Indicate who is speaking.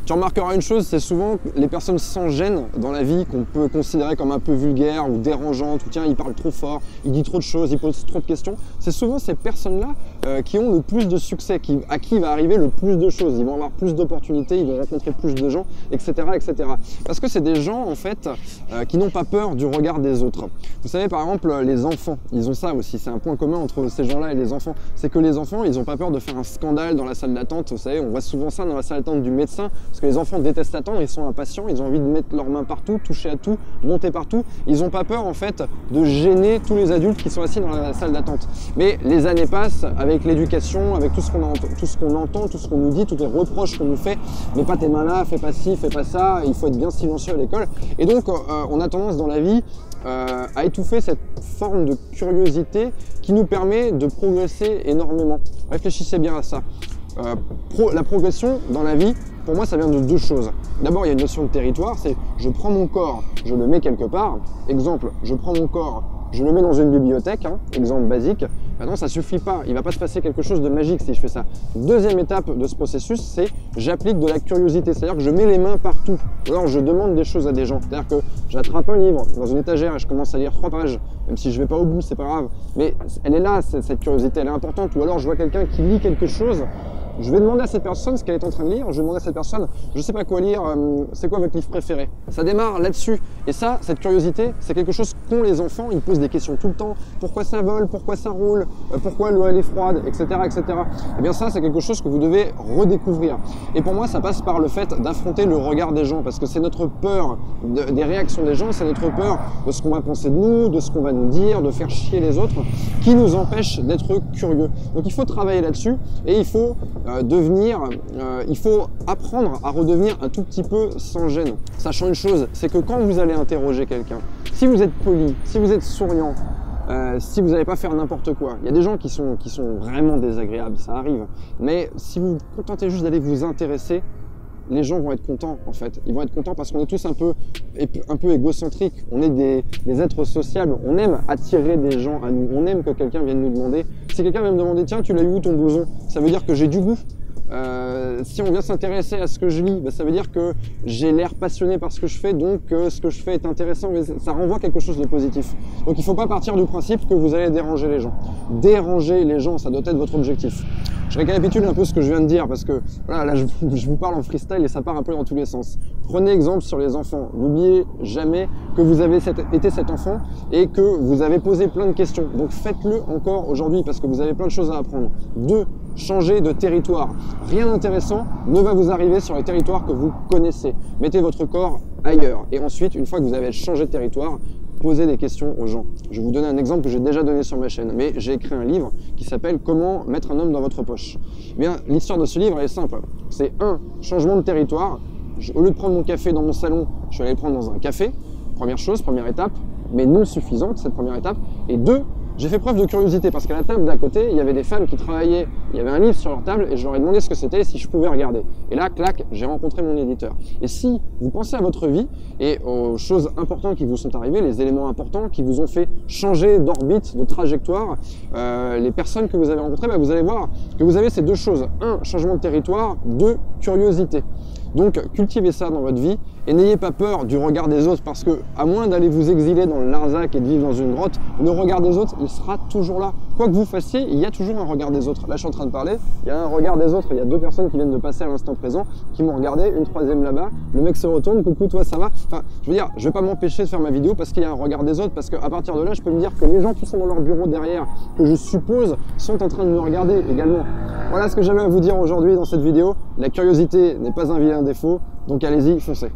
Speaker 1: Tu remarqueras une chose, c'est souvent les personnes sans gêne dans la vie qu'on peut considérer comme un peu vulgaires ou dérangeantes, ou tiens, il parle trop fort, il dit trop de choses, il pose trop de questions. C'est souvent ces personnes-là qui ont le plus de succès, à qui va arriver le plus de choses. Ils vont avoir plus d'opportunités, ils vont rencontrer plus de gens, etc. etc. Parce que c'est des gens, en fait, qui n'ont pas peur du regard des autres. Vous savez, par exemple, les enfants, ils ont ça aussi. C'est un point commun entre ces gens-là et les enfants. C'est que les enfants, ils n'ont pas peur de faire un scandale dans la salle d'attente. Vous savez, on voit souvent ça dans la salle d'attente du médecin. Parce que les enfants détestent attendre, ils sont impatients, ils ont envie de mettre leurs mains partout, toucher à tout, monter partout. Ils n'ont pas peur en fait de gêner tous les adultes qui sont assis dans la salle d'attente. Mais les années passent avec l'éducation, avec tout ce qu'on entend, tout ce qu'on nous dit, tous les reproches qu'on nous fait. Mets pas tes mains là, fais pas ci, fais pas ça, il faut être bien silencieux à l'école. Et donc on a tendance dans la vie à étouffer cette forme de curiosité qui nous permet de progresser énormément. Réfléchissez bien à ça. La progression dans la vie, pour moi, ça vient de deux choses. D'abord, il y a une notion de territoire, c'est je prends mon corps, je le mets quelque part. Exemple, je prends mon corps, je le mets dans une bibliothèque, exemple basique. Maintenant, ça suffit pas, il va pas se passer quelque chose de magique si je fais ça. Deuxième étape de ce processus, c'est j'applique de la curiosité, c'est-à-dire que je mets les mains partout. Ou alors je demande des choses à des gens, c'est-à-dire que j'attrape un livre dans une étagère et je commence à lire 3 pages, même si je vais pas au bout, c'est pas grave. Mais elle est là, cette curiosité, elle est importante. Ou alors je vois quelqu'un qui lit quelque chose, je vais demander à cette personne ce qu'elle est en train de lire, je vais demander à cette personne, je sais pas quoi lire, c'est quoi votre livre préféré? Ça démarre là-dessus. Et ça, cette curiosité, c'est quelque chose qu'ont les enfants, ils posent des questions tout le temps. Pourquoi ça vole? Pourquoi ça roule? Pourquoi l'eau elle est froide? Etc. etc. Et bien ça, c'est quelque chose que vous devez redécouvrir. Et pour moi, ça passe par le fait d'affronter le regard des gens, parce que c'est notre peur des réactions des gens, c'est notre peur de ce qu'on va penser de nous, de ce qu'on va nous dire, de faire chier les autres, qui nous empêche d'être curieux. Donc il faut travailler là-dessus et il faut il faut apprendre à redevenir un tout petit peu sans gêne. Sachant une chose, c'est que quand vous allez interroger quelqu'un, si vous êtes poli, si vous êtes souriant, si vous n'allez pas faire n'importe quoi, il y a des gens qui sont vraiment désagréables, ça arrive. Mais si vous vous contentez juste d'aller vous intéresser, les gens vont être contents en fait. Ils vont être contents parce qu'on est tous un peu égocentriques. On est des êtres sociables. On aime attirer des gens à nous. On aime que quelqu'un vienne nous demander. Si quelqu'un vient me demander, tiens, tu l'as eu où ton blouson? Ça veut dire que j'ai du goût. Si on vient s'intéresser à ce que je lis, ça veut dire que j'ai l'air passionné par ce que je fais, donc ce que je fais est intéressant, mais ça renvoie quelque chose de positif. Donc il ne faut pas partir du principe que vous allez déranger les gens. Déranger les gens, ça doit être votre objectif. Je récapitule un peu ce que je viens de dire parce que voilà, là je vous parle en freestyle et ça part un peu dans tous les sens. Prenez exemple sur les enfants. N'oubliez jamais que vous avez été cet enfant et que vous avez posé plein de questions. Donc faites-le encore aujourd'hui parce que vous avez plein de choses à apprendre. 2. Changez de territoire. Rien d'intéressant ne va vous arriver sur les territoires que vous connaissez. Mettez votre corps ailleurs. Et ensuite, une fois que vous avez changé de territoire, posez des questions aux gens. Je vais vous donner un exemple que j'ai déjà donné sur ma chaîne, mais j'ai écrit un livre qui s'appelle « Comment mettre un homme dans votre poche ». Eh bien, l'histoire de ce livre est simple. C'est 1. Changement de territoire. Au lieu de prendre mon café dans mon salon, je suis allé le prendre dans un café. Première chose, première étape, mais non suffisante cette première étape. Et 2. J'ai fait preuve de curiosité parce qu'à la table d'à côté, il y avait des femmes qui travaillaient, il y avait un livre sur leur table et je leur ai demandé ce que c'était et si je pouvais regarder. Et là, clac, j'ai rencontré mon éditeur. Et si vous pensez à votre vie et aux choses importantes qui vous sont arrivées, les éléments importants qui vous ont fait changer d'orbite, de trajectoire, les personnes que vous avez rencontrées, vous allez voir que vous avez ces deux choses. 1. Changement de territoire. 2. Curiosité. Donc, cultivez ça dans votre vie et n'ayez pas peur du regard des autres parce que, à moins d'aller vous exiler dans le Larzac et de vivre dans une grotte, le regard des autres, il sera toujours là. Quoi que vous fassiez, il y a toujours un regard des autres. Là, je suis en train de parler, il y a un regard des autres. Il y a 2 personnes qui viennent de passer à l'instant présent, qui m'ont regardé, une troisième là-bas. Le mec se retourne, coucou, toi, ça va? Enfin, je veux dire, je vais pas m'empêcher de faire ma vidéo parce qu'il y a un regard des autres, parce qu'à partir de là, je peux me dire que les gens qui sont dans leur bureau derrière, que je suppose, sont en train de me regarder également. Voilà ce que j'avais à vous dire aujourd'hui dans cette vidéo. La curiosité n'est pas un vilain défaut, donc allez-y, foncez.